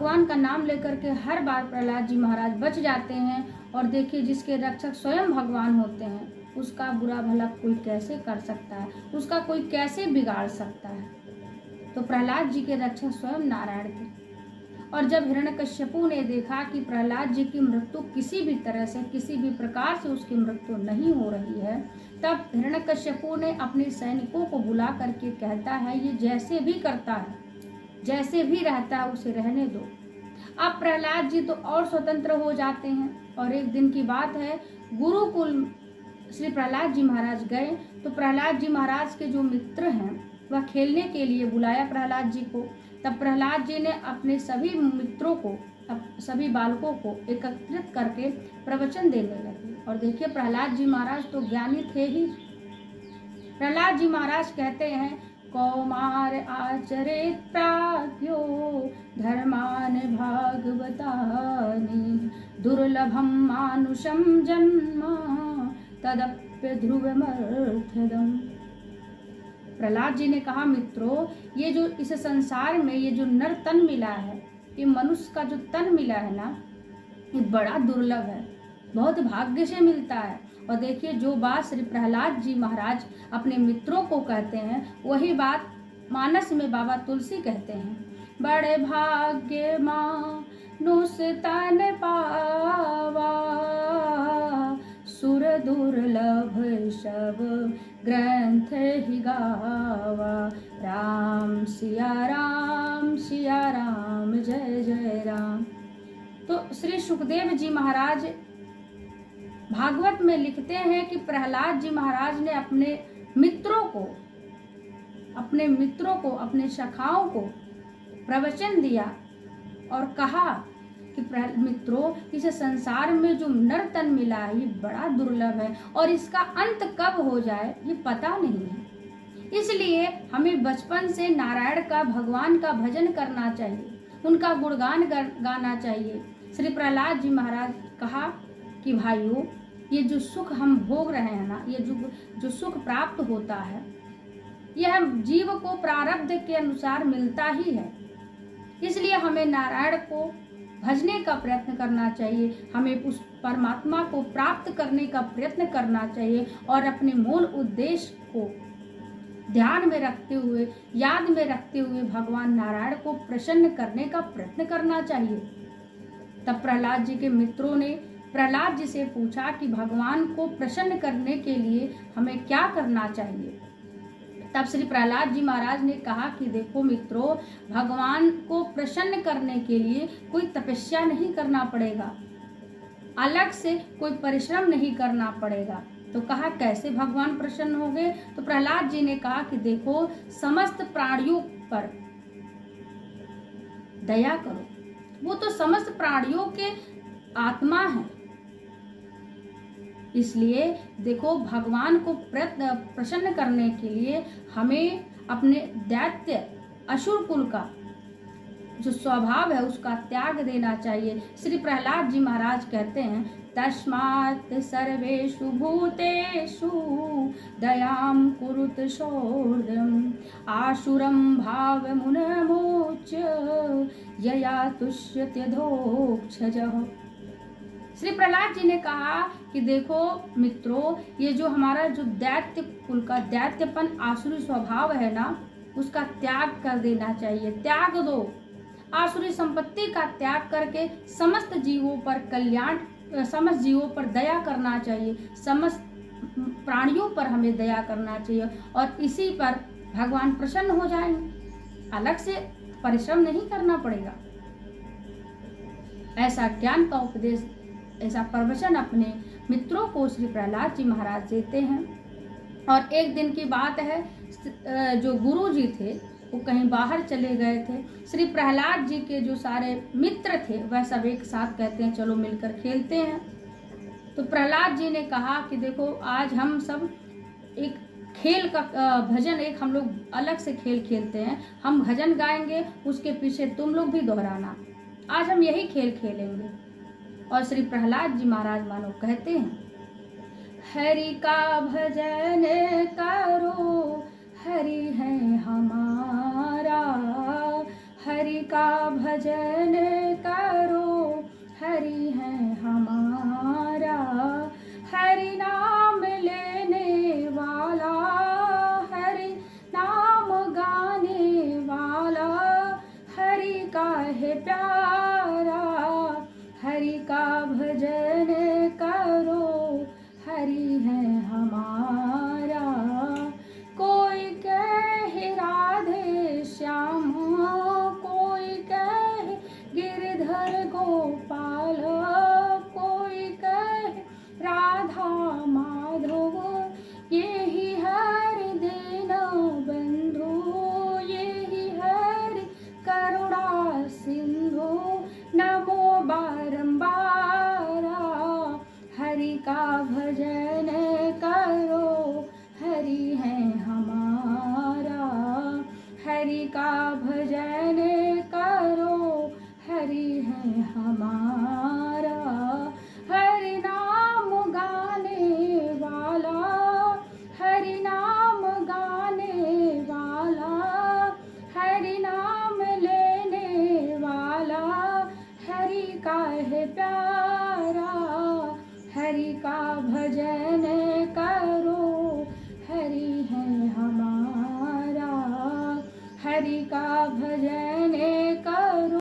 भगवान का नाम लेकर के हर बार प्रहलाद जी महाराज बच जाते हैं। और देखिए, जिसके रक्षक स्वयं भगवान होते हैं, उसका बुरा भला कोई कैसे कर सकता है, उसका कोई कैसे बिगाड़ सकता है। तो प्रहलाद जी के रक्षक स्वयं नारायण थे। और जब हिरण्यकश्यपु ने देखा कि प्रहलाद जी की मृत्यु किसी भी तरह से, किसी भी प्रकार से उसकी मृत्यु नहीं हो रही है, तब हिरण्यकश्यपु ने अपने सैनिकों को बुला करके कहता है, ये जैसे भी करता है, जैसे भी रहता है, उसे रहने दो। अब प्रहलाद जी तो और स्वतंत्र हो जाते हैं। और एक दिन की बात है, गुरुकुल श्री प्रहलाद जी महाराज गए तो प्रहलाद जी महाराज के जो मित्र हैं वह खेलने के लिए बुलाया प्रहलाद जी को। तब प्रहलाद जी ने अपने सभी मित्रों को, सभी बालकों को एकत्रित करके प्रवचन देने लगे। और देखिए, प्रहलाद जी महाराज तो ज्ञानी थे ही। प्रहलाद जी महाराज कहते हैं, कौमार आचरेत प्राज्ञो धर्मान भागवतानि दुर्लभम मानुषम जन्म तदप्य ध्रुवमर्थदम। प्रहलाद जी ने कहा, मित्रों, ये जो इस संसार में ये जो नर तन मिला है, ये मनुष्य का जो तन मिला है ना, ये बड़ा दुर्लभ है, बहुत भाग्य से मिलता है। और देखिए, जो बात श्री प्रहलाद जी महाराज अपने मित्रों को कहते हैं, वही बात मानस में बाबा तुलसी कहते हैं, बड़े भाग्य मानुष तन पावा सुर दुर्लभ सब ग्रंथ ही गावा राम सिया राम जय जय राम। तो श्री सुखदेव जी महाराज भागवत में लिखते हैं कि प्रहलाद जी महाराज ने अपने मित्रों को, अपने सखाओं को प्रवचन दिया और कहा कि मित्रों, इस संसार में जो नर तन मिला है ये बड़ा दुर्लभ है और इसका अंत कब हो जाए ये पता नहीं है। इसलिए हमें बचपन से नारायण का, भगवान का भजन करना चाहिए, उनका गुणगान गाना चाहिए। श्री प्रहलाद जी महाराज कहा कि भाइयों, ये जो सुख हम भोग रहे हैं ना, ये जो सुख प्राप्त होता है, यह जीव को प्रारब्ध के अनुसार मिलता ही है। इसलिए हमें नारायण को भजने का प्रयत्न करना चाहिए, हमें उस परमात्मा को प्राप्त करने का प्रयत्न करना चाहिए और अपने मूल उद्देश्य को ध्यान में रखते हुए, याद में रखते हुए भगवान नारायण को प्रसन्न करने का प्रयत्न करना चाहिए। तब प्रहलाद जी के मित्रों ने प्रहलाद जी से पूछा कि भगवान को प्रसन्न करने के लिए हमें क्या करना चाहिए। तब श्री प्रहलाद जी महाराज ने कहा कि देखो मित्रों, भगवान को प्रसन्न करने के लिए कोई तपस्या नहीं करना पड़ेगा, अलग से कोई परिश्रम नहीं करना पड़ेगा। तो कहा, कैसे भगवान प्रसन्न होंगे? तो प्रहलाद जी ने कहा कि देखो, समस्त प्राणियों पर दया करो, वो तो समस्त प्राणियों के आत्मा है। इसलिए देखो, भगवान को प्रसन्न करने के लिए हमें अपने दैत्य असुर कुल का जो स्वभाव है उसका त्याग देना चाहिए। श्री प्रहलाद जी महाराज कहते हैं, तस्मात् सर्वेषु भूतेषु दयां कुरुत शौर्यम् आसुरं भावमुन्मोच्य यया तुष्यत्यधोक्षजः। श्री प्रहलाद जी ने कहा कि देखो मित्रों, ये जो हमारा जो दैत्य कुल का दैत्यपन आसुरी स्वभाव है ना, उसका त्याग कर देना चाहिए। त्याग दो, आसुरी संपत्ति का त्याग करके समस्त जीवों पर कल्याण, समस्त जीवों पर दया करना चाहिए, समस्त प्राणियों पर हमें दया करना चाहिए और इसी पर भगवान प्रसन्न हो जाएंगे। अलग से परिश्रम नहीं करना पड़ेगा। ऐसा ज्ञान का उपदेश, ऐसा प्रवचन अपने मित्रों को श्री प्रहलाद जी महाराज देते हैं। और एक दिन की बात है, जो गुरु जी थे वो कहीं बाहर चले गए थे। श्री प्रहलाद जी के जो सारे मित्र थे वह सब एक साथ कहते हैं, चलो मिलकर खेलते हैं। तो प्रहलाद जी ने कहा कि देखो, आज हम सब एक खेल का भजन, एक हम लोग अलग से खेल खेलते हैं। हम भजन गाएंगे, उसके पीछे तुम लोग भी दोहराना। आज हम यही खेल खेलेंगे। और श्री प्रहलाद जी महाराज मानो कहते हैं, हरि का भजन करो, हरि है हमारा, हरि का भजन करो, हरि है हमारा। हरि नाम लेने वाला, हरि नाम गाने वाला, हरि का है प्यारा। हरि का भजन करो, हरि है हमारा। कोई कहे राधे श्याम, कोई कहे गिरधर गोपाल, कोई कहे राधा माधव, यही हरि दीन बंधु, यही हरि करुणा सिंधु। नमो बारंबार, हरि का भजन करो, हरि है हमारा। हरि का भजन करो, हरि है हमारा। हरि नाम गाने वाला, हरि नाम गाने वाला, हरि नाम लेने वाला, हरि का है प्यारा। हरि का भजन करो, हरि है हमारा। हरि का भजन